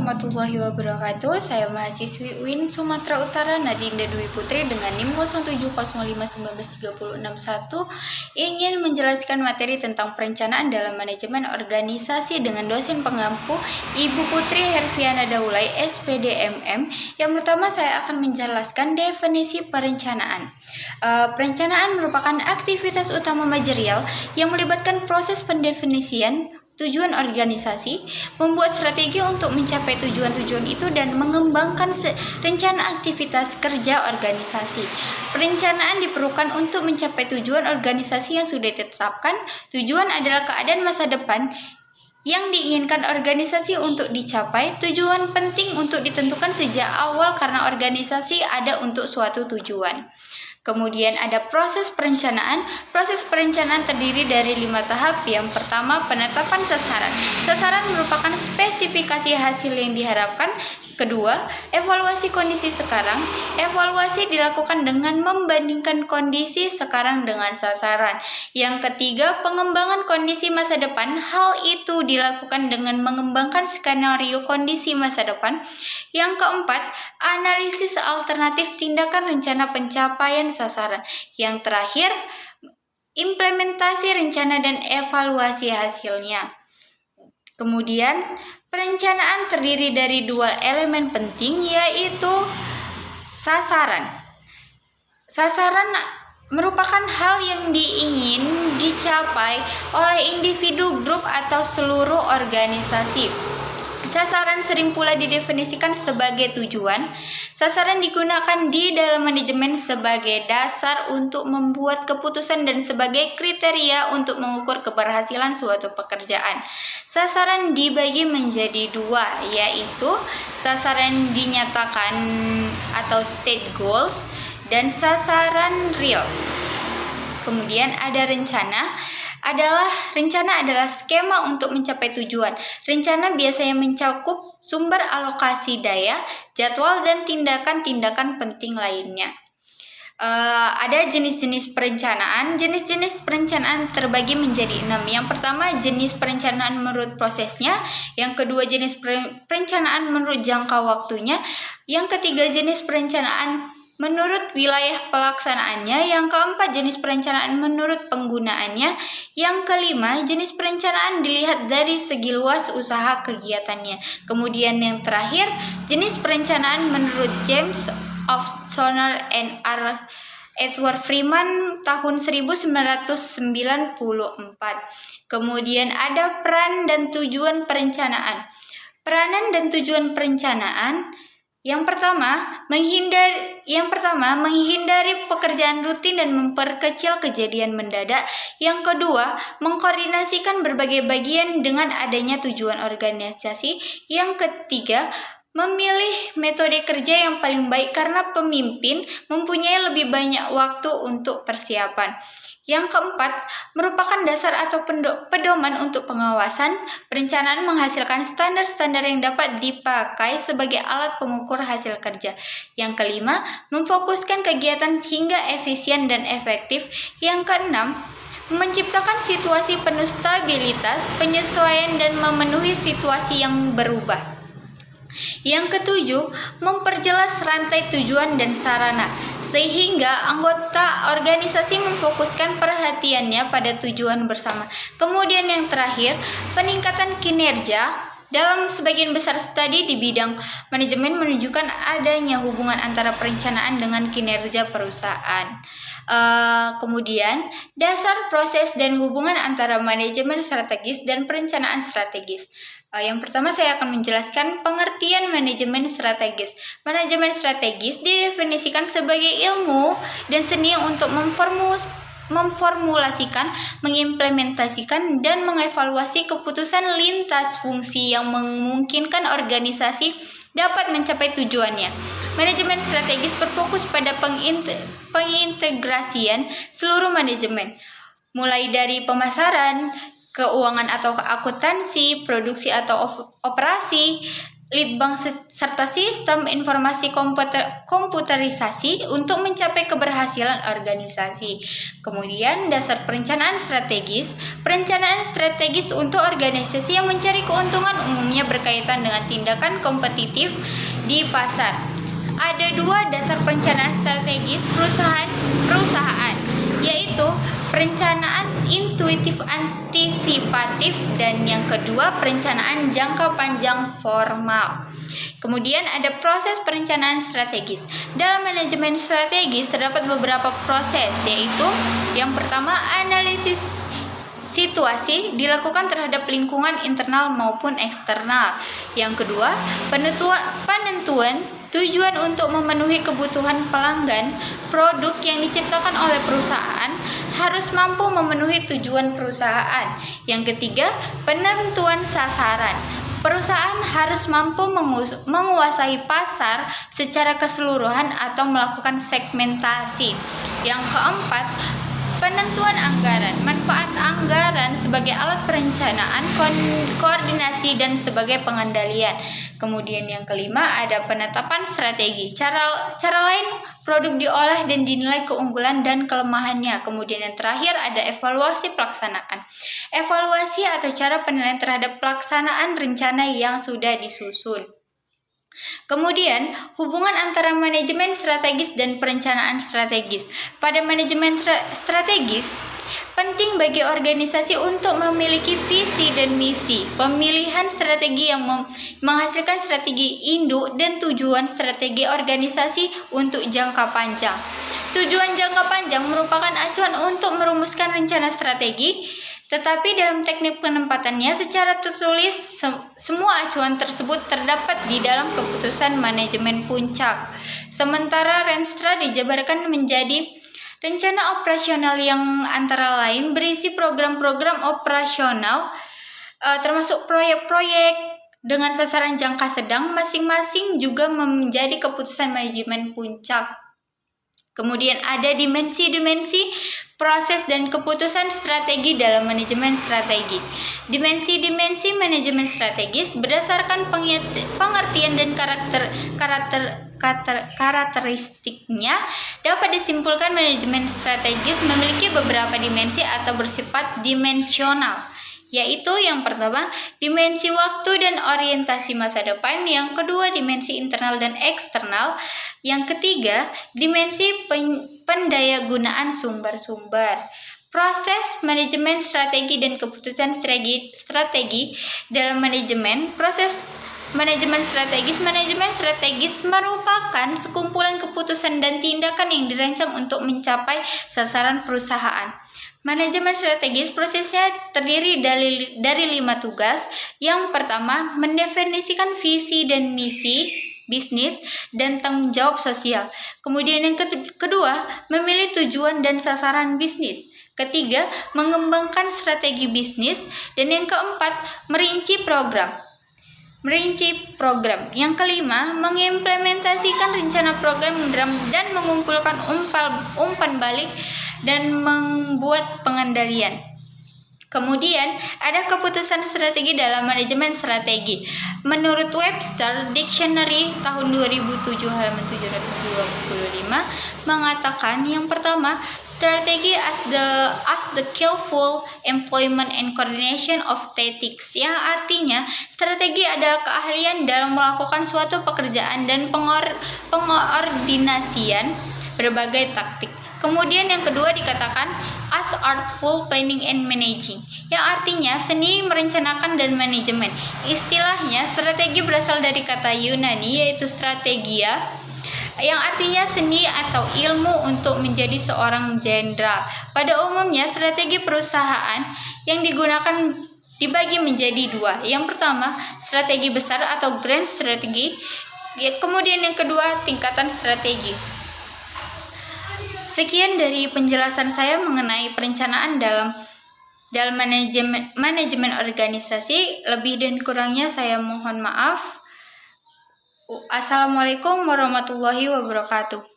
warahmatullahi wabarakatuh. Saya mahasiswi UIN Sumatera Utara Nadinda Dwi Putri dengan NIM 0705193661 ingin menjelaskan materi tentang perencanaan dalam manajemen organisasi dengan dosen pengampu Ibu Putri Herviana Daulay, SPDMM. Yang pertama saya akan menjelaskan definisi perencanaan. Perencanaan merupakan aktivitas utama manajerial yang melibatkan proses pendefinisian tujuan organisasi, membuat strategi untuk mencapai tujuan-tujuan itu dan mengembangkan rencana aktivitas kerja organisasi. Perencanaan diperlukan untuk mencapai tujuan organisasi yang sudah ditetapkan. Tujuan adalah keadaan masa depan yang diinginkan organisasi untuk dicapai. Tujuan penting untuk ditentukan sejak awal karena organisasi ada untuk suatu tujuan. Kemudian ada proses perencanaan. Proses perencanaan terdiri dari 5 tahap. Yang pertama, penetapan sasaran. Sasaran merupakan spesifikasi hasil yang diharapkan. Kedua, evaluasi kondisi sekarang. Evaluasi dilakukan dengan membandingkan kondisi sekarang dengan sasaran. Yang ketiga, pengembangan kondisi masa depan. Hal itu dilakukan dengan mengembangkan skenario kondisi masa depan. Yang keempat, analisis alternatif tindakan rencana pencapaian sasaran. Yang terakhir, implementasi rencana dan evaluasi hasilnya. Kemudian, perencanaan terdiri dari 2 elemen penting, yaitu sasaran. Sasaran merupakan hal yang diingin dicapai oleh individu, grup, atau seluruh organisasi. Sasaran sering pula didefinisikan sebagai tujuan. Sasaran digunakan di dalam manajemen sebagai dasar untuk membuat keputusan dan sebagai kriteria untuk mengukur keberhasilan suatu pekerjaan. Sasaran dibagi menjadi 2, yaitu sasaran dinyatakan atau state goals dan sasaran real. Kemudian ada rencana. Rencana adalah skema untuk mencapai tujuan. Rencana biasanya mencakup sumber alokasi daya, jadwal, dan tindakan-tindakan penting lainnya. Ada jenis-jenis perencanaan. Jenis-jenis perencanaan terbagi menjadi 6. Yang pertama, jenis perencanaan menurut prosesnya. Yang kedua, jenis perencanaan menurut jangka waktunya. Yang ketiga, jenis perencanaan menurut wilayah pelaksanaannya. Yang keempat, jenis perencanaan menurut penggunaannya. Yang kelima, jenis perencanaan dilihat dari segi luas usaha kegiatannya. Kemudian yang terakhir, jenis perencanaan menurut James Ofstoner and R. Edward Freeman tahun 1994. Kemudian ada peran dan tujuan perencanaan. Peranan dan tujuan perencanaan. Yang pertama, menghindari pekerjaan rutin dan memperkecil kejadian mendadak. Yang kedua, mengkoordinasikan berbagai bagian dengan adanya tujuan organisasi. Yang ketiga, memilih metode kerja yang paling baik karena pemimpin mempunyai lebih banyak waktu untuk persiapan. Yang keempat, merupakan dasar atau pedoman untuk pengawasan. Perencanaan menghasilkan standar-standar yang dapat dipakai sebagai alat pengukur hasil kerja. Yang kelima, memfokuskan kegiatan hingga efisien dan efektif. Yang keenam, menciptakan situasi penuh stabilitas, penyesuaian, dan memenuhi situasi yang berubah. Yang ketujuh, memperjelas rantai tujuan dan sarana, sehingga anggota organisasi memfokuskan perhatiannya pada tujuan bersama. Kemudian yang terakhir, peningkatan kinerja. Dalam sebagian besar studi di bidang manajemen menunjukkan adanya hubungan antara perencanaan dengan kinerja perusahaan. Kemudian, dasar proses dan hubungan antara manajemen strategis dan perencanaan strategis. Yang pertama saya akan menjelaskan pengertian manajemen strategis. Manajemen strategis didefinisikan sebagai ilmu dan seni untuk memformulasikan, mengimplementasikan, dan mengevaluasi keputusan lintas fungsi yang memungkinkan organisasi dapat mencapai tujuannya. Manajemen strategis berfokus pada pengintegrasian seluruh manajemen, mulai dari pemasaran, keuangan atau akuntansi, produksi atau operasi, litbang serta sistem informasi komputerisasi untuk mencapai keberhasilan organisasi. Kemudian dasar perencanaan strategis. Perencanaan strategis untuk organisasi yang mencari keuntungan umumnya berkaitan dengan tindakan kompetitif di pasar. Ada dua dasar perencanaan strategis perusahaan, yaitu perencanaan intuitif antisipatif dan yang kedua perencanaan jangka panjang formal. Kemudian ada proses perencanaan strategis. Dalam manajemen strategis terdapat beberapa proses, yaitu yang pertama analisis situasi dilakukan terhadap lingkungan internal maupun eksternal. Yang kedua, penentuan tujuan untuk memenuhi kebutuhan pelanggan. Produk yang diciptakan oleh perusahaan harus mampu memenuhi tujuan perusahaan. Yang ketiga, penentuan sasaran. Perusahaan harus mampu menguasai pasar secara keseluruhan atau melakukan segmentasi. Yang keempat, penentuan anggaran. Manfaat anggaran sebagai alat perencanaan, koordinasi, dan sebagai pengendalian. Kemudian yang kelima ada penetapan strategi. Cara lain produk diolah dan dinilai keunggulan dan kelemahannya. Kemudian yang terakhir ada evaluasi pelaksanaan. Evaluasi atau cara penilaian terhadap pelaksanaan rencana yang sudah disusun. Kemudian, hubungan antara manajemen strategis dan perencanaan strategis. Pada manajemen strategis, penting bagi organisasi untuk memiliki visi dan misi, pemilihan strategi yang menghasilkan strategi induk dan tujuan strategi organisasi untuk jangka panjang. Tujuan jangka panjang merupakan acuan untuk merumuskan rencana strategi. Tetapi dalam teknik penempatannya secara tertulis semua acuan tersebut terdapat di dalam keputusan manajemen puncak. Sementara Renstra dijabarkan menjadi rencana operasional yang antara lain berisi program-program operasional termasuk proyek-proyek dengan sasaran jangka sedang, masing-masing juga menjadi keputusan manajemen puncak. Kemudian ada dimensi-dimensi proses dan keputusan strategi dalam manajemen strategi. Dimensi-dimensi manajemen strategis berdasarkan pengertian dan karakteristiknya dapat disimpulkan manajemen strategis memiliki beberapa dimensi atau bersifat dimensional, yaitu yang pertama dimensi waktu dan orientasi masa depan, yang kedua dimensi internal dan eksternal, yang ketiga dimensi pendayagunaan sumber-sumber. Proses manajemen strategi dan keputusan strategi dalam manajemen. Proses manajemen strategis merupakan sekumpulan keputusan dan tindakan yang dirancang untuk mencapai sasaran perusahaan. Manajemen strategis prosesnya terdiri dari 5 tugas. Yang pertama, mendefinisikan visi dan misi bisnis dan tanggung jawab sosial. Kemudian yang kedua, memilih tujuan dan sasaran bisnis. Ketiga, mengembangkan strategi bisnis. Dan yang keempat, merinci program. Yang kelima, mengimplementasikan rencana program dan mengumpulkan umpan balik dan membuat pengendalian. Kemudian, ada keputusan strategi dalam manajemen strategi. Menurut Webster Dictionary tahun 2007 halaman 725 mengatakan yang pertama, strategi as the skillful employment and coordination of tactics, yang artinya strategi adalah keahlian dalam melakukan suatu pekerjaan dan pengordinasian berbagai taktik. Kemudian yang kedua dikatakan as artful planning and managing, yang artinya seni merencanakan dan manajemen. Istilahnya strategi berasal dari kata Yunani yaitu strategia, yang artinya seni atau ilmu untuk menjadi seorang jenderal. Pada umumnya strategi perusahaan yang digunakan dibagi menjadi dua. Yang pertama, strategi besar atau grand strategy. Kemudian yang kedua, tingkatan strategi. Sekian dari penjelasan saya mengenai perencanaan dalam manajemen organisasi. Lebih dan kurangnya saya mohon maaf. Assalamualaikum warahmatullahi wabarakatuh.